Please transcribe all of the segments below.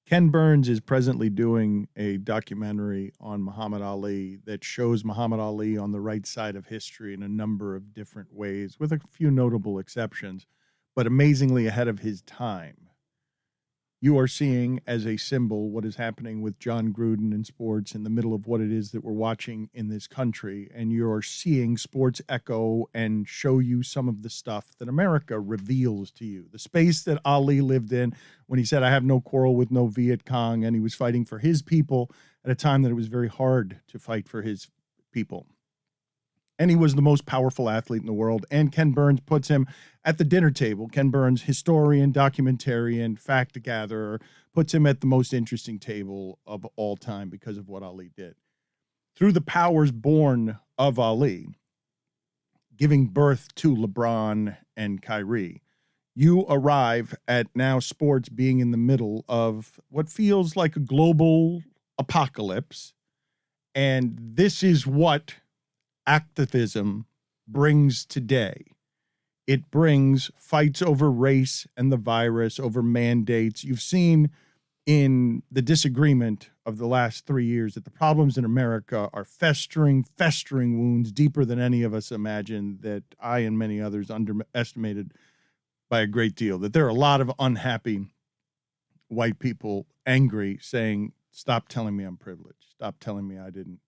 Ken Burns is presently doing a documentary on Muhammad Ali that shows Muhammad Ali on the right side of history in a number of different ways, with a few notable exceptions, but amazingly ahead of his time. You are seeing as a symbol what is happening with John Gruden in sports in the middle of what it is that we're watching in this country. And you're seeing sports echo and show you some of the stuff that America reveals to you. The space that Ali lived in when he said, I have no quarrel with no Viet Cong, and he was fighting for his people at a time that it was very hard to fight for his people. And he was the most powerful athlete in the world. And Ken Burns puts him at the dinner table. Ken Burns, historian, documentarian, fact gatherer, puts him at the most interesting table of all time because of what Ali did. Through the powers born of Ali, giving birth to LeBron and Kyrie, you arrive at now sports being in the middle of what feels like a global apocalypse. And this is what activism brings today. It brings fights over race and the virus, over mandates. You've seen in the disagreement of the last 3 years that the problems in America are festering wounds deeper than any of us imagined, that I and many others underestimated by a great deal. That there are a lot of unhappy white people angry, saying, stop telling me I'm privileged. Stop telling me I didn't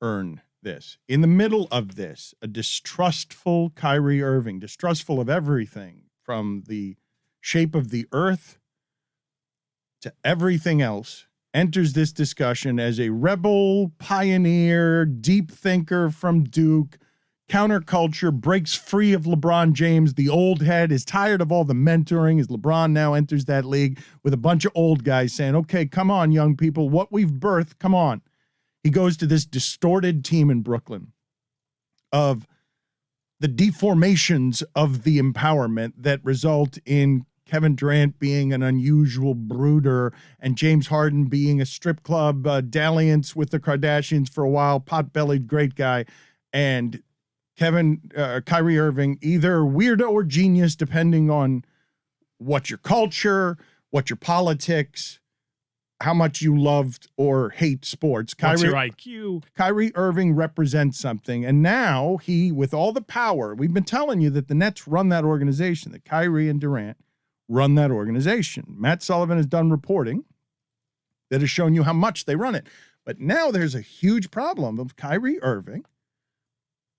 earn this. In the middle of this, a distrustful Kyrie Irving, distrustful of everything from the shape of the earth to everything else, enters this discussion as a rebel, pioneer, deep thinker from Duke, counterculture, breaks free of LeBron James, the old head, is tired of all the mentoring as LeBron now enters that league with a bunch of old guys saying, okay, come on, young people, what we've birthed, come on. He goes to this distorted team in Brooklyn of the deformations of the empowerment that result in Kevin Durant being an unusual brooder and James Harden being a strip club dalliance with the Kardashians for a while, pot-bellied great guy, and Kyrie Irving, either weirdo or genius, depending on what your culture, what your politics, how much you loved or hate sports. What's your IQ? Kyrie Irving represents something. And now he, with all the power, we've been telling you that the Nets run that organization, that Kyrie and Durant run that organization. Matt Sullivan has done reporting that has shown you how much they run it. But now there's a huge problem of Kyrie Irving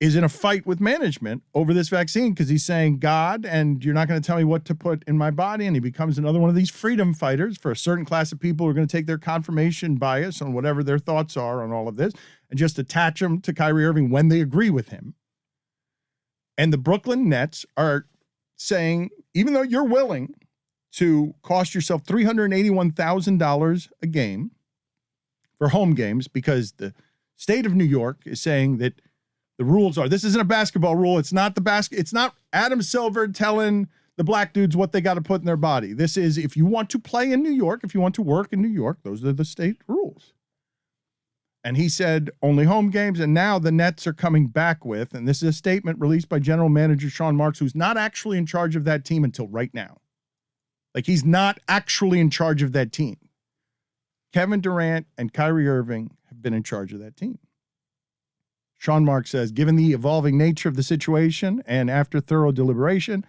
is in a fight with management over this vaccine because he's saying, God, and you're not going to tell me what to put in my body. And he becomes another one of these freedom fighters for a certain class of people who are going to take their confirmation bias on whatever their thoughts are on all of this and just attach them to Kyrie Irving when they agree with him. And the Brooklyn Nets are saying, even though you're willing to cost yourself $381,000 a game for home games, because the state of New York is saying that the rules are, this isn't a basketball rule. It's not it's not Adam Silver telling the black dudes what they got to put in their body. This is, if you want to play in New York, if you want to work in New York, those are the state rules. And he said only home games. And now the Nets are coming back with, and this is a statement released by general manager Sean Marks, who's not actually in charge of that team until right now. Like, he's not actually in charge of that team. Kevin Durant and Kyrie Irving have been in charge of that team. Sean Marks says, given the evolving nature of the situation and after thorough deliberation,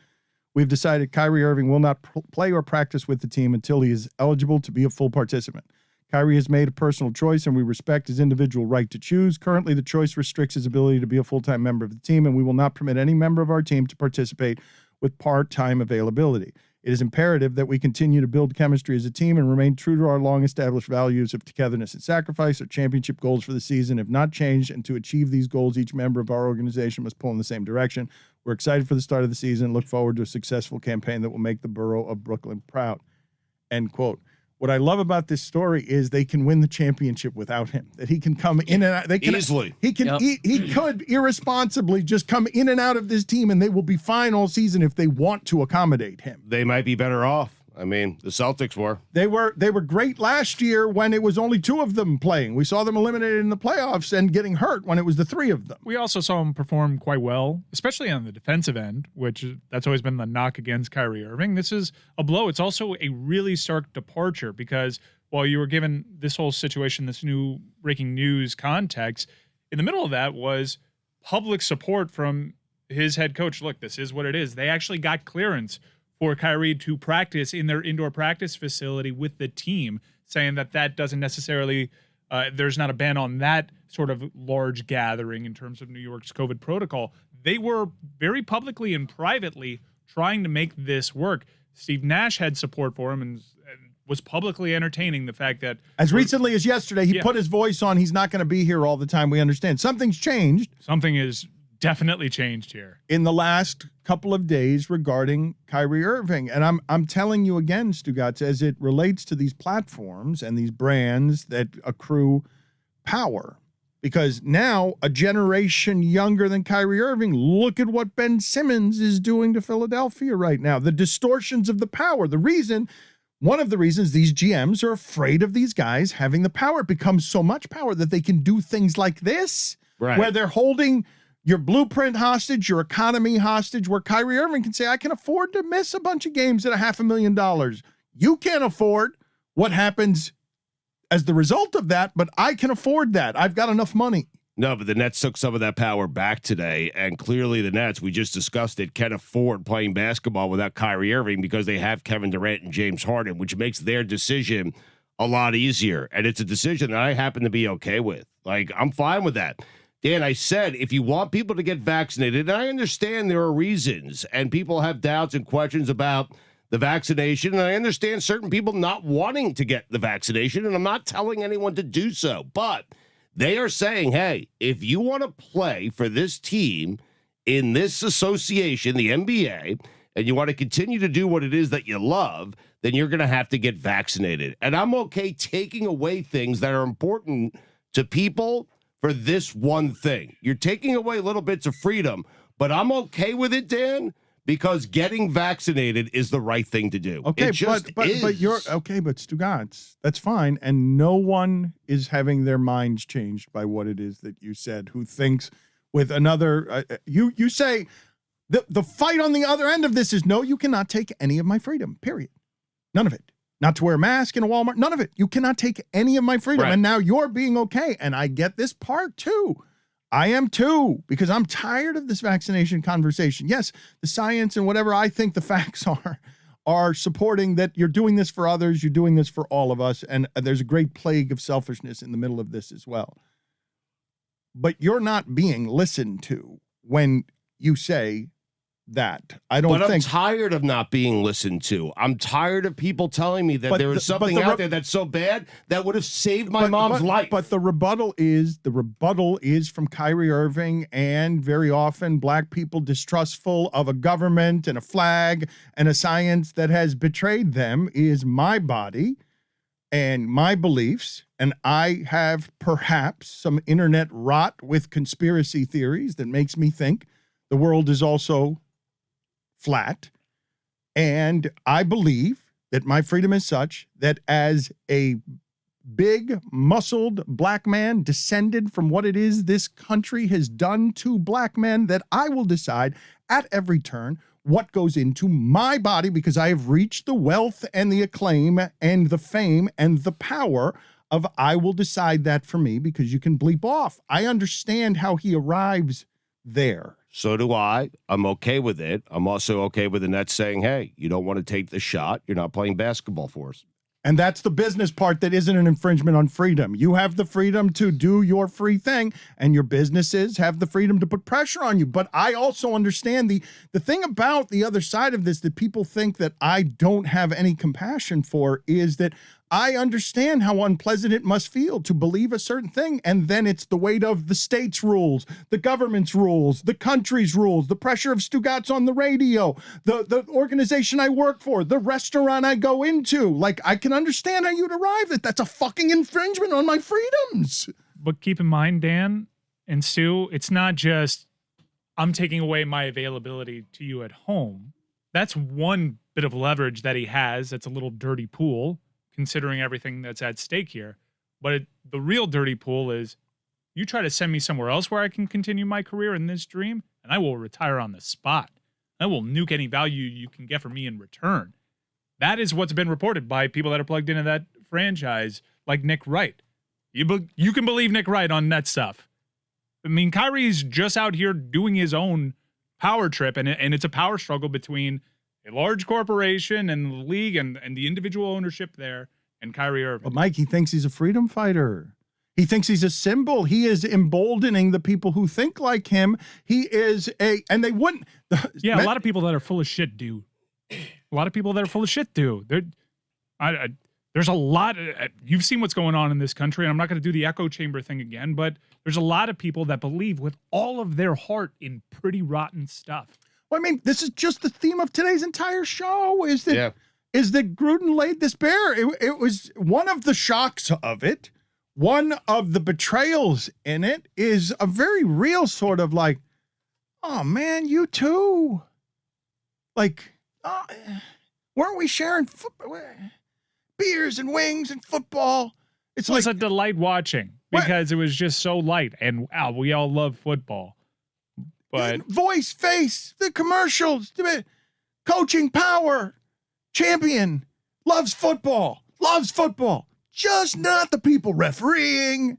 we've decided Kyrie Irving will not play or practice with the team until he is eligible to be a full participant. Kyrie has made a personal choice, and we respect his individual right to choose. Currently, the choice restricts his ability to be a full-time member of the team, and we will not permit any member of our team to participate with part-time availability. It is imperative that we continue to build chemistry as a team and remain true to our long-established values of togetherness and sacrifice. Our championship goals for the season have not changed, and to achieve these goals, each member of our organization must pull in the same direction. We're excited for the start of the season and look forward to a successful campaign that will make the borough of Brooklyn proud. End quote. What I love about this story is they can win the championship without him. That he can come in and out. They can, easily. He could irresponsibly just come in and out of this team, and they will be fine all season if they want to accommodate him. They might be better off. I mean, the Celtics were. They were great last year when it was only two of them playing. We saw them eliminated in the playoffs and getting hurt when it was the three of them. We also saw them perform quite well, especially on the defensive end, which that's always been the knock against Kyrie Irving. This is a blow. It's also a really stark departure because while you were given this whole situation, this new breaking news context, in the middle of that was public support from his head coach. Look, this is what it is. They actually got clearance for Kyrie to practice in their indoor practice facility with the team, saying that doesn't necessarily, there's not a ban on that sort of large gathering in terms of New York's COVID protocol. They were very publicly and privately trying to make this work. Steve Nash had support for him and was publicly entertaining the fact that as recently as yesterday, he put his voice on. He's not going to be here all the time. We understand something's changed. Something is definitely changed here in the last couple of days regarding Kyrie Irving. And I'm telling you again, Stugotz, as it relates to these platforms and these brands that accrue power, because now a generation younger than Kyrie Irving, look at what Ben Simmons is doing to Philadelphia right now. The distortions of the power, one of the reasons these GMs are afraid of these guys having the power. It becomes so much power that they can do things like this, right, where they're holding your blueprint hostage, your economy hostage, where Kyrie Irving can say, I can afford to miss a bunch of games at $500,000. You can't afford what happens as the result of that, but I can afford that. I've got enough money. No, but the Nets took some of that power back today, and clearly the Nets, we just discussed it, can afford playing basketball without Kyrie Irving because they have Kevin Durant and James Harden, which makes their decision a lot easier. And it's a decision that I happen to be okay with. Like, I'm fine with that. Dan, I said, if you want people to get vaccinated, and I understand there are reasons, and people have doubts and questions about the vaccination, and I understand certain people not wanting to get the vaccination, and I'm not telling anyone to do so, but they are saying, hey, if you want to play for this team in this association, the NBA, and you want to continue to do what it is that you love, then you're going to have to get vaccinated. And I'm okay taking away things that are important to people for this one thing. You're taking away little bits of freedom, but I'm okay with it, Dan, because getting vaccinated is the right thing to do. Okay, but you're okay, but Stugotz, that's fine, and no one is having their minds changed by what it is that you said. Who thinks with another? You say the fight on the other end of this is no, you cannot take any of my freedom. Period. None of it. Not to wear a mask in a Walmart. None of it. You cannot take any of my freedom. Right. And now you're being okay. And I get this part too. I am too, because I'm tired of this vaccination conversation. Yes, the science and whatever I think the facts are supporting that you're doing this for others. You're doing this for all of us. And there's a great plague of selfishness in the middle of this as well. But you're not being listened to when you say that. I don't think. I'm tired of not being listened to. I'm tired of people telling me that there is something out there that's so bad that would have saved my mom's life. But the rebuttal is from Kyrie Irving, and very often black people distrustful of a government and a flag and a science that has betrayed them is my body and my beliefs. And I have perhaps some internet rot with conspiracy theories that makes me think the world is also flat, and I believe that my freedom is such that as a big, muscled black man descended from what it is this country has done to black men, that I will decide at every turn what goes into my body, because I have reached the wealth and the acclaim and the fame and the power of I will decide that for me, because you can bleep off. I understand how he arrives there. So do I. I'm okay with it. I'm also okay with the Nets saying, hey, you don't want to take the shot. You're not playing basketball for us. And that's the business part that isn't an infringement on freedom. You have the freedom to do your free thing, and your businesses have the freedom to put pressure on you. But I also understand the thing about the other side of this that people think that I don't have any compassion for is that I understand how unpleasant it must feel to believe a certain thing, and then it's the weight of the state's rules, the government's rules, the country's rules, the pressure of Stugotz on the radio, the organization I work for, the restaurant I go into. Like, I can understand how you'd arrive at that's a fucking infringement on my freedoms. But keep in mind, Dan and Stu, it's not just I'm taking away my availability to you at home. That's one bit of leverage that he has. That's a little dirty pool, considering everything that's at stake here. But the real dirty pool is you try to send me somewhere else where I can continue my career in this dream, and I will retire on the spot. I will nuke any value you can get from me in return. That is what's been reported by people that are plugged into that franchise, like Nick Wright. You can believe Nick Wright on that stuff. I mean, Kyrie's just out here doing his own power trip, and it's a power struggle between a large corporation and the league and the individual ownership there and Kyrie Irving. But Mike, he thinks he's a freedom fighter. He thinks he's a symbol. He is emboldening the people who think like him. He is and they wouldn't. Yeah, a lot of people that are full of shit do. A lot of people that are full of shit do. There's a lot. You've seen what's going on in this country, and I'm not going to do the echo chamber thing again, but there's a lot of people that believe with all of their heart in pretty rotten stuff. Well, I mean, this is just the theme of today's entire show, is that Gruden laid this bare. It was one of the shocks of it. One of the betrayals in it is a very real sort of like, oh man, you too. Like, weren't we sharing beers and wings and football? It's like a delight watching because it was just so light, and we all love football. But voice, face, the commercials, coaching power, champion, loves football. Just not the people refereeing.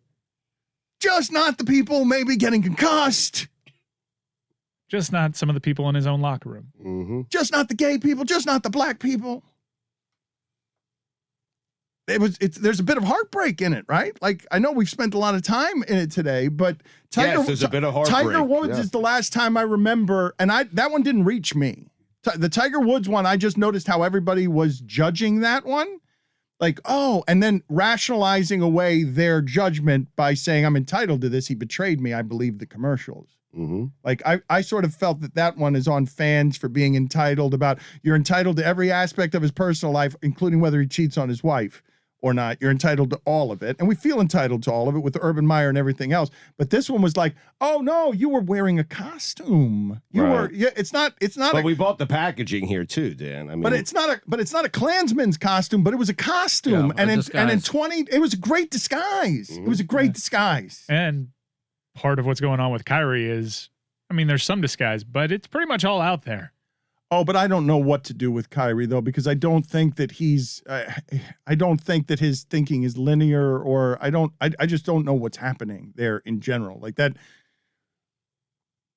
Just not the people maybe getting concussed. Just not some of the people in his own locker room. Mm-hmm. Just not the gay people. Just not the black people. There's a bit of heartbreak in it, right? Like, I know we've spent a lot of time in it today, but there's a bit of heartbreak. Tiger Woods is the last time I remember, and that one didn't reach me. The Tiger Woods one, I just noticed how everybody was judging that one. Like, and then rationalizing away their judgment by saying, I'm entitled to this. He betrayed me. I believe the commercials. Mm-hmm. Like, I sort of felt that one is on fans for being entitled you're entitled to every aspect of his personal life, including whether he cheats on his wife or not. You're entitled to all of it. And we feel entitled to all of it with Urban Meyer and everything else. But this one was like, oh no, you were wearing a costume. It's not. But we bought the packaging here too, Dan. I mean, but it's not a Klansman's costume, but it was a costume. Yeah, and in 20, it was a great disguise. Mm-hmm. It was a great disguise. And part of what's going on with Kyrie is, I mean, there's some disguise, but it's pretty much all out there. Oh, but I don't know what to do with Kyrie, though, because I don't think that I don't think that his thinking is linear, or I just don't know what's happening there in general. Like that,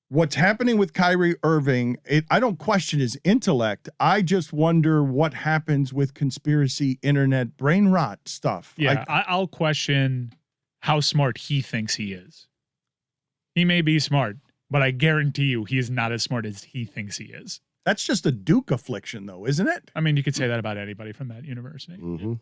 what's happening with Kyrie Irving, I don't question his intellect. I just wonder what happens with conspiracy, internet, brain rot stuff. Yeah, I'll question how smart he thinks he is. He may be smart, but I guarantee you he is not as smart as he thinks he is. That's just a Duke affliction, though, isn't it? I mean, you could say that about anybody from that university. Mm-hmm.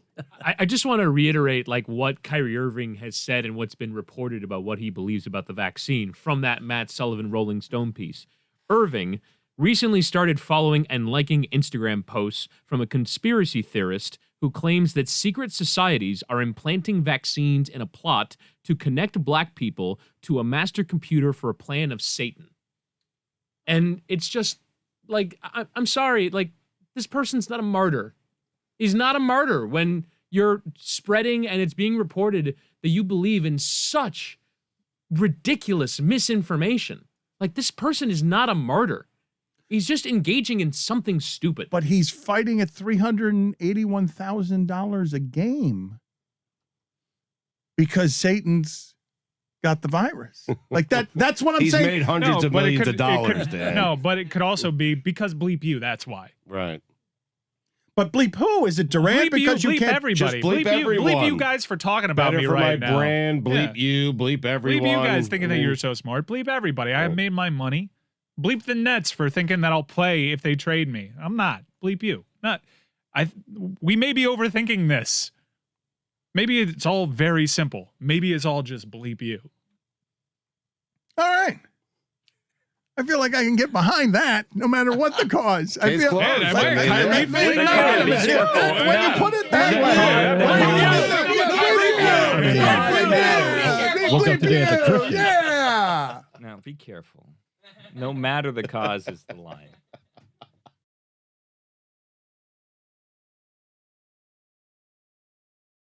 I just want to reiterate like what Kyrie Irving has said and what's been reported about what he believes about the vaccine from that Matt Sullivan Rolling Stone piece. Irving recently started following and liking Instagram posts from a conspiracy theorist who claims that secret societies are implanting vaccines in a plot to connect black people to a master computer for a plan of Satan. And it's just like, I'm sorry, like, this person's not a martyr. He's not a martyr when you're spreading and it's being reported that you believe in such ridiculous misinformation. Like, this person is not a martyr. He's just engaging in something stupid. But he's fighting at $381,000 a game because Satan's got the virus. Like that's what I'm saying. He's made hundreds of millions of dollars, Dan. No, but it could also be because bleep you, that's why. Right. But bleep who? Is it Durant? Bleep You can't everybody. Just bleep everyone. Bleep you guys for talking about Better me for right my now. brand. Bleep you. Bleep everyone. Bleep you guys thinking that you're so smart. Bleep everybody. I have made my money. Bleep the Nets for thinking that I'll play if they trade me. I'm not. Bleep you. We may be overthinking this. Maybe it's all very simple. Maybe it's all just bleep you. All right. I feel like I can get behind that no matter what the cause. I feel closed. like Kyrie when you put it that way. Woke up today as a Christian. Yeah. Now, be careful. No matter the cause is the line.